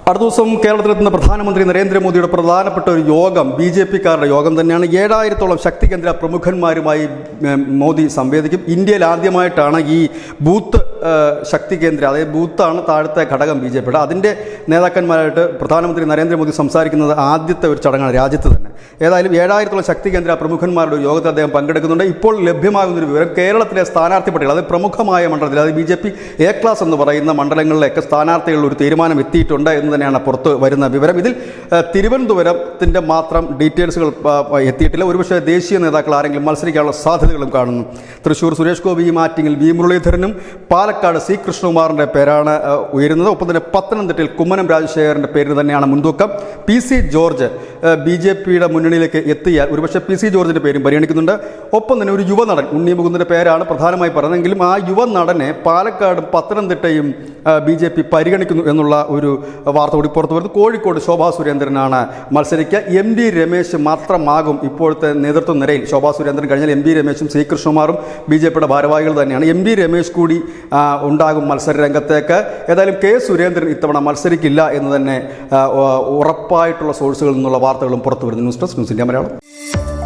അടുത്ത ദിവസം കേരളത്തിലെത്തുന്ന പ്രധാനമന്ത്രി നരേന്ദ്രമോദിയുടെ പ്രധാനപ്പെട്ട ഒരു യോഗം BJP-കാരുടെ യോഗം തന്നെയാണ്. 7000-ഓളം ശക്തി കേന്ദ്ര പ്രമുഖന്മാരുമായി മോദി സംവേദിക്കും. ഇന്ത്യയിൽ ആദ്യമായിട്ടാണ് ഈ ബൂത്ത് ശക്തി കേന്ദ്ര, അതായത് ബൂത്താണ് താഴത്തെ ഘടകം BJP-യുടെ, അതിൻ്റെ നേതാക്കന്മാരായിട്ട് പ്രധാനമന്ത്രി നരേന്ദ്രമോദി സംസാരിക്കുന്നത് ആദ്യത്തെ ഒരു ചടങ്ങാണ് രാജ്യത്ത് തന്നെ. ഏതായാലും 7000-ഓളം ശക്തി കേന്ദ്ര പ്രമുഖന്മാരുടെ യോഗത്തിൽ അദ്ദേഹം പങ്കെടുക്കുന്നുണ്ട്. ഇപ്പോൾ ലഭ്യമാകുന്നൊരു വിവരം, കേരളത്തിലെ സ്ഥാനാർത്ഥി പട്ടിക, അത് പ്രമുഖമായ മണ്ഡലത്തിൽ, അത് BJP A ക്ലാസ് എന്ന് പറയുന്ന മണ്ഡലങ്ങളിലേക്ക് സ്ഥാനാർത്ഥികളുടെ ഒരു തീരുമാനം എത്തിയിട്ടുണ്ട് എന്ന് തന്നെയാണ് പുറത്ത് വരുന്ന വിവരം. ഇതിൽ തിരുവനന്തപുരത്തിൻ്റെ മാത്രം ഡീറ്റെയിൽസുകൾ എത്തിയിട്ടില്ല. ഒരുപക്ഷെ ദേശീയ നേതാക്കൾ ആരെങ്കിലും മത്സരിക്കാനുള്ള സാധ്യതകളും കാണുന്നു. തൃശ്ശൂർ സുരേഷ് ഗോപിയും ആറ്റിങ്ങിൽ V മുരളീധരനും പാലക്കാട് C കൃഷ്ണകുമാറിൻ്റെ പേരാണ് ഉയരുന്നത്. ഒപ്പം തന്നെ പത്തനംതിട്ടയിൽ കുമ്മനം രാജശേഖരൻ്റെ പേരിന് തന്നെയാണ് മുൻതൂക്കം. PC ജോർജ് BJP-യുടെ മുന്നണിയിലേക്ക് എത്തിയാൽ ഒരുപക്ഷെ PC ജോർജിൻ്റെ പേരും പരിഗണിക്കുന്നുണ്ട്. ഒപ്പം തന്നെ ഒരു യുവനടൻ ഉണ്ണി മുകുന്ദൻ്റെ പേരാണ് പ്രധാനമായി പറയുന്നതെങ്കിലും ആ യുവനടനെ പാലക്കാടും പത്തനംതിട്ടയും BJP പരിഗണിക്കുന്നു എന്നുള്ള ഒരു വാർത്ത കൂടി പുറത്തു വരുന്നു. കോഴിക്കോട് ശോഭാ സുരേന്ദ്രനാണ് മത്സരിക്കുക. MD രമേശ് മാത്രമാകും ഇപ്പോഴത്തെ നേതൃത്വ നിരയിൽ. ശോഭാ സുരേന്ദ്രൻ കഴിഞ്ഞാൽ MD രമേശും C കൃഷ്ണകുമാറും BJP-യുടെ ഭാരവാഹികൾ തന്നെയാണ്. MD രമേശ് കൂടി ഉണ്ടാകും മത്സര രംഗത്തേക്ക്. ഏതായാലും K സുരേന്ദ്രൻ ഇത്തവണ മത്സരിക്കില്ല എന്ന് തന്നെ ഉറപ്പായിട്ടുള്ള സോഴ്സുകളിൽ നിന്നുള്ള വാർത്തകളും പുറത്തു വരുന്നു. News desk news India Malayalam.